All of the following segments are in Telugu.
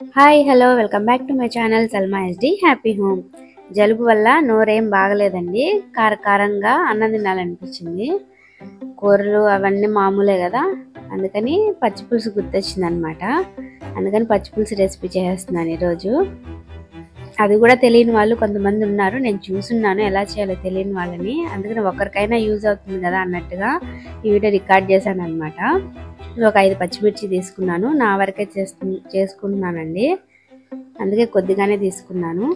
Hi hello welcome back to my channel Salma SD happy home. జలుబు వల్ల నోరేం బాగలేదండి. కారంగా అన్నం తినాలనిపించింది. కూరలు అవన్నీ మామూలే కదా, అందుకని పచ్చిపులుసు గుర్తొచ్చింది అనమాట. అందుకని పచ్చిపులుసు రెసిపీ చేస్తున్నాను ఈరోజు. అది కూడా తెలియని వాళ్ళు కొంతమంది ఉన్నారు, నేను చూసున్నాను ఎలా చేయాలో తెలియని వాళ్ళని. అందుకని ఒకరికైనా యూజ్ అవుతుంది కదా అన్నట్టుగా ఈ వీడియో రికార్డ్ చేశాను అనమాట. ఒక 5 పచ్చిమిర్చి తీసుకున్నాను, నా వరకే చేసుకుంటున్నానండి, అందుకే కొద్దిగానే తీసుకున్నాను.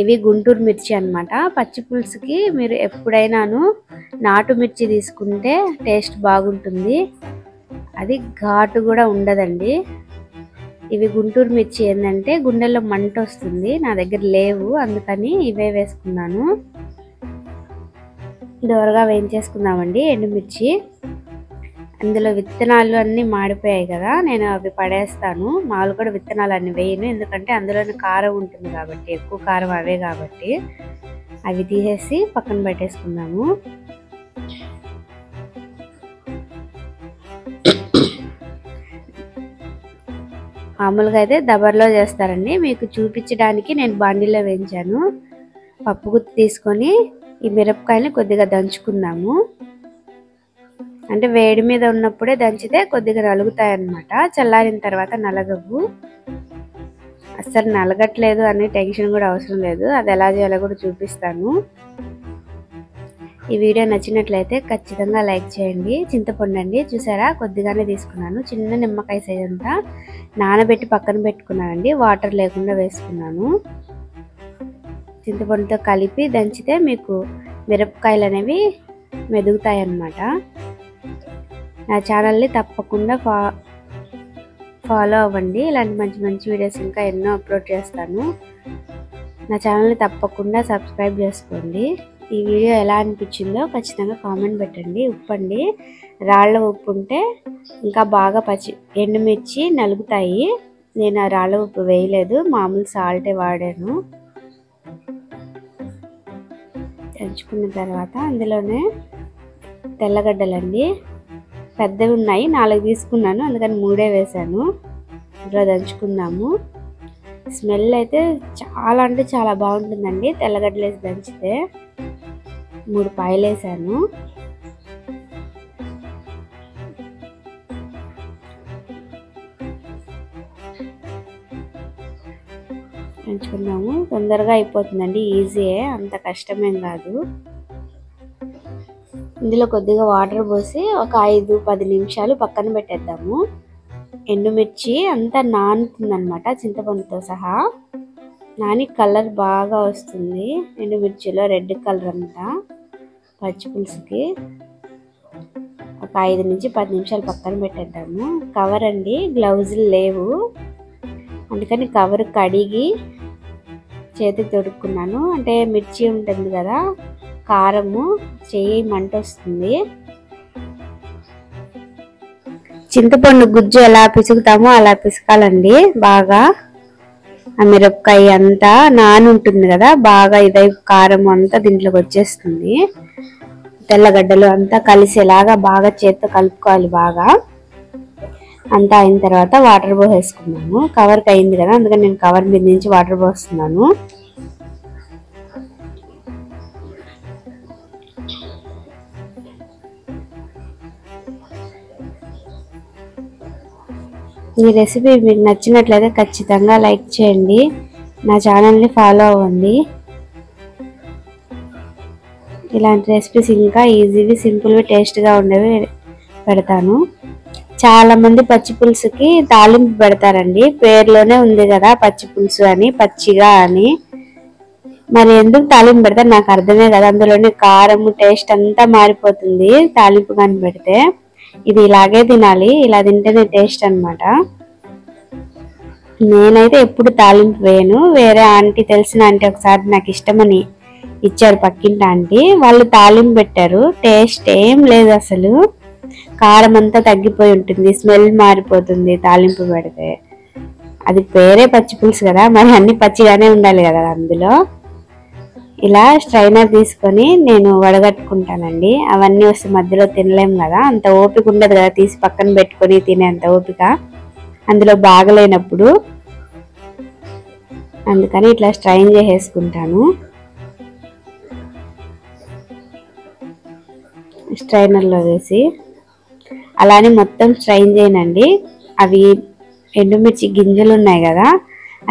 ఇవి గుంటూరు మిర్చి అన్నమాట. పచ్చి పులుసుకి మీరు ఎప్పుడైనాను నాటు మిర్చి తీసుకుంటే టేస్ట్ బాగుంటుంది, అది ఘాటు కూడా ఉండదండి. ఇవి గుంటూరు మిర్చి ఏంటంటే గుండెల్లో మంట వస్తుంది, నా దగ్గర లేవు, అందుకని ఇవే వేసుకున్నాను. దోరగా వేయించేసుకుందామండి ఎండుమిర్చి. అందులో విత్తనాలు అన్నీ మాడిపోయాయి కదా, నేను అవి పడేస్తాను. మామూలు కూడా విత్తనాలు అన్ని వేయను, ఎందుకంటే అందులోని కారం ఉంటుంది కాబట్టి, ఎక్కువ కారం అవే కాబట్టి. అవి తీసేసి పక్కన పెట్టేసుకుందాము. మామూలుగా అయితే దబర్లో చేస్తారండి, మీకు చూపించడానికి నేను బాండీలో వేయించాను. పప్పు గుత్తి తీసుకొని ఈ మిరపకాయని కొద్దిగా దంచుకుందాము. అంటే వేడి మీద ఉన్నప్పుడే దంచితే కొద్దిగా నలుగుతాయి అన్నమాట, చల్లారిన తర్వాత నలగవు. అస్సలు నలగట్లేదు అని టెన్షన్ కూడా అవసరం లేదు, అది ఎలా చేయాలో కూడా చూపిస్తాను. ఈ వీడియో నచ్చినట్లయితే ఖచ్చితంగా లైక్ చేయండి. చింతపండు అండి, చూసారా కొద్దిగానే తీసుకున్నాను, చిన్న నిమ్మకాయ సైజ్ అంతా నానబెట్టి పక్కన పెట్టుకున్నానండి, వాటర్ లేకుండా వేసుకున్నాను. చింతపండుతో కలిపి దంచితే మీకు మిరపకాయలు అనేవి మెదుగుతాయి అన్నమాట. నా ఛానల్ని తప్పకుండా ఫాలో అవ్వండి, ఇలాంటి మంచి మంచి వీడియోస్ ఇంకా ఎన్నో అప్లోడ్ చేస్తాను. నా ఛానల్ని తప్పకుండా సబ్స్క్రైబ్ చేసుకోండి. ఈ వీడియో ఎలా అనిపించిందో ఖచ్చితంగా కామెంట్ పెట్టండి. ఉప్పు అండి, రాళ్ళ ఉప్పు ఉంటే ఇంకా బాగా ఎండుమిర్చి నలుగుతాయి. నేను ఆ రాళ్ళ ఉప్పు వేయలేదు, మామూలు సాల్టే వాడాను. దంచుకున్న తర్వాత అందులోనే తెల్లగడ్డలండి, పెద్దవి ఉన్నాయి 4 తీసుకున్నాను, అందుకని 3 వేసాను. ఇందులో దంచుకుందాము. స్మెల్ అయితే చాలా అంటే చాలా బాగుంటుందండి తెల్లగడ్డలు వేసి దంచితే. 3 పాయలు వేసాను. దంచుకుందాము, తొందరగా అయిపోతుందండి, ఈజీయే, అంత కష్టమేం కాదు. ఇందులో కొద్దిగా వాటర్ పోసి ఒక 5-10 నిమిషాలు పక్కన పెట్టేద్దాము. ఎండుమిర్చి అంతా నానుతుందన్నమాట, చింతపండుతో సహా నాని కలర్ బాగా వస్తుంది ఎండుమిర్చిలో, రెడ్ కలర్ అంతా పచ్చి పులుసుకి. ఒక 5-10 నిమిషాలు పక్కన పెట్టేద్దాము. కవర్ అండి, గ్లౌజులు లేవు, అందుకని కవర్ కడిగి చేతికి తొడుక్కున్నాను. అంటే మిర్చి ఉంటుంది కదా, కారము చెయ్యి మంట వస్తుంది. చింతపండు గుజ్జు ఎలా పిసుకుతామో అలా పిసకాలండి బాగా. ఆ మిరపకాయ అంతా నాని ఉంటుంది కదా, బాగా ఇదై కారం అంతా దీంట్లోకి వచ్చేస్తుంది. తెల్లగడ్డలు అంతా కలిసేలాగా బాగా చేత్తో కలుపుకోవాలి బాగా. అంతా అయిన తర్వాత వాటర్ పోసేసుకున్నాము. కవర్కి అయింది కదా, అందుకని నేను కవర్ మీద నుంచి వాటర్ పోస్తున్నాను. ఈ రెసిపీ మీకు నచ్చినట్లయితే ఖచ్చితంగా లైక్ చేయండి, నా ఛానల్ని ఫాలో అవ్వండి. ఇలాంటి రెసిపీస్ ఇంకా ఈజీవి, సింపుల్వి, టేస్ట్గా ఉండేవి పెడతాను. చాలామంది పచ్చి పులుసుకి తాలింపు పెడతారండి, పేరులోనే ఉంది కదా పచ్చి పులుసు అని, పచ్చిగా అని. మరి ఎందుకు తాలింపు పెడతారు నాకు అర్థమే కదా, అందులోనే కారం టేస్ట్ అంతా మారిపోతుంది తాలింపు కానీ పెడితే. ఇది ఇలాగే తినాలి, ఇలా తింటేనే టేస్ట్ అన్నమాట. నేనైతే ఎప్పుడు తాలింపు వేయను. వేరే ఆంటీ, తెలిసిన ఆంటీ ఒకసారి నాకు ఇష్టమని ఇచ్చారు పక్కింటి ఆంటీ, వాళ్ళు తాలింపు పెట్టారు, టేస్ట్ ఏం లేదు అసలు. కారం అంతా తగ్గిపోయి ఉంటుంది, స్మెల్ మారిపోతుంది తాలింపు పెడితే. అది పేరే పచ్చి పులుసు కదా, మరి అన్ని పచ్చిగానే ఉండాలి కదా అందులో. ఇలా స్ట్రైనర్ తీసుకొని నేను వడగట్టుకుంటానండి, అవన్నీ వస్తే మధ్యలో తినలేం కదా, అంత ఓపిక ఉండదు కదా తీసి పక్కన పెట్టుకొని తినేంత ఓపిక. అందులో బాగలేనప్పుడు. అందుకని ఇట్లా స్ట్రైన్ చేసేసుకుంటాను. స్ట్రైనర్లో వేసి అలానే మొత్తం స్ట్రైన్ చేయనండి. అవి ఎండుమిర్చి గింజలు ఉన్నాయి కదా,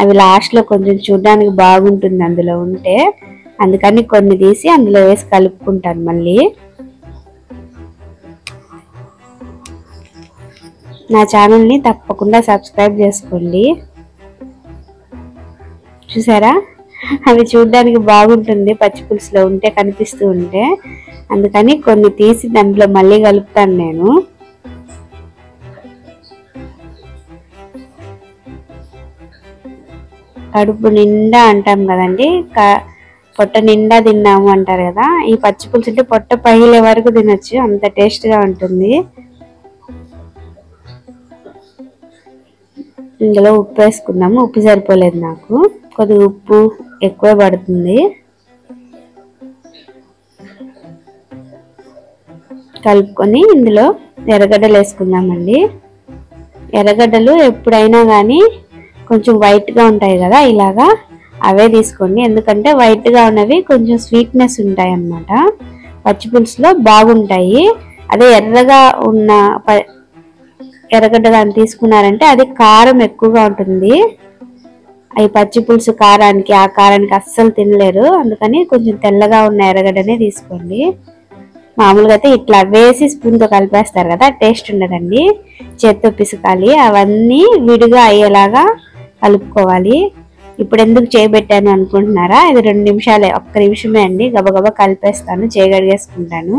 అవి లాస్ట్లో కొంచెం చూడడానికి బాగుంటుంది అందులో ఉంటే, అందుకని కొన్ని తీసి అందులో వేసి కలుపుకుంటాను. మళ్ళీ నా ఛానల్ని తప్పకుండా సబ్స్క్రైబ్ చేసుకోండి. చూసారా, అవి చూడడానికి బాగుంటుంది పచ్చి పులుసులో ఉంటే, కనిపిస్తూ ఉంటే, అందుకని కొన్ని తీసి దాంట్లో మళ్ళీ కలుపుతాను నేను. కడుపు నిండా అంటాం కదండి, పొట్ట నిండా తిన్నాము అంటారు కదా. ఈ పచ్చి పులుసు అంటే పొట్ట పగిలే వరకు తినొచ్చు, అంత టేస్ట్గా ఉంటుంది. ఇందులో ఉప్పు వేసుకుందాము. ఉప్పు సరిపోలేదు నాకు, కొద్దిగా ఉప్పు ఎక్కువ పడుతుంది. కలుపుకొని ఇందులో ఎర్రగడ్డలు వేసుకుందామండి. ఎర్రగడ్డలు ఎప్పుడైనా కానీ కొంచెం వైట్గా ఉంటాయి కదా, ఇలాగా అవే తీసుకోండి. ఎందుకంటే వైట్గా ఉన్నవి కొంచెం స్వీట్నెస్ ఉంటాయి అన్నమాట, పచ్చి పులుసులో బాగుంటాయి. అదే ఎర్రగా ఉన్న ఎర్రగడ్డ కానీ తీసుకున్నారంటే అది కారం ఎక్కువగా ఉంటుంది. అవి పచ్చి పులుసు కారానికి, ఆ కారానికి అస్సలు తినలేరు. అందుకని కొంచెం తెల్లగా ఉన్న ఎర్రగడ్డనే తీసుకోండి. మామూలుగా అయితే ఇట్లా వేసి స్పూన్తో కలిపేస్తారు కదా, టేస్ట్ ఉండదండి. చేత్తో పిసకాలి, అవన్నీ విడిగా అయ్యేలాగా కలుపుకోవాలి. ఇప్పుడు ఎందుకు చేయబెట్టాను అనుకుంటున్నారా? ఇది 2 నిమిషాలే, 1 నిమిషమే అండి. గబగబా కలిపేస్తాను, చేయగడిగేసుకుంటాను.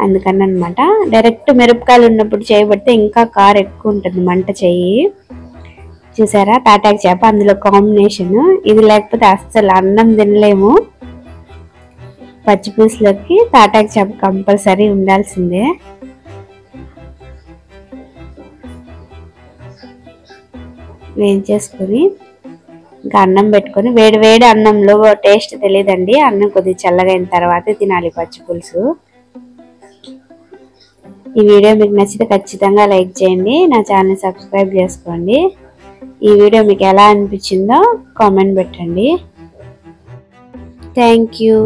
అందుకని అనమాట. డైరెక్ట్ మిరపకాయలు ఉన్నప్పుడు చేయబడితే ఇంకా కారం ఎక్కువ ఉంటుంది, మంట చెయ్యి. చూసారా, తాటాకు చేప అందులో కాంబినేషన్. ఇది లేకపోతే అస్సలు అన్నం తినలేము. పచ్చి పులుసులోకి తాటాకు చేప కంపల్సరీ ఉండాల్సిందే. వేయించేసుకొని ఇంకా అన్నం పెట్టుకొని, వేడి వేడి అన్నంలో టేస్ట్ తెలియదండి. అన్నం కొద్దిగా చల్లగా అయిన తర్వాత తినాలి పచ్చి పులుసు. ఈ వీడియో మీకు నచ్చితే ఖచ్చితంగా లైక్ చేయండి, నా ఛానల్ సబ్స్క్రైబ్ చేసుకోండి. ఈ వీడియో మీకు ఎలా అనిపించిందో కామెంట్ పెట్టండి. Thank you.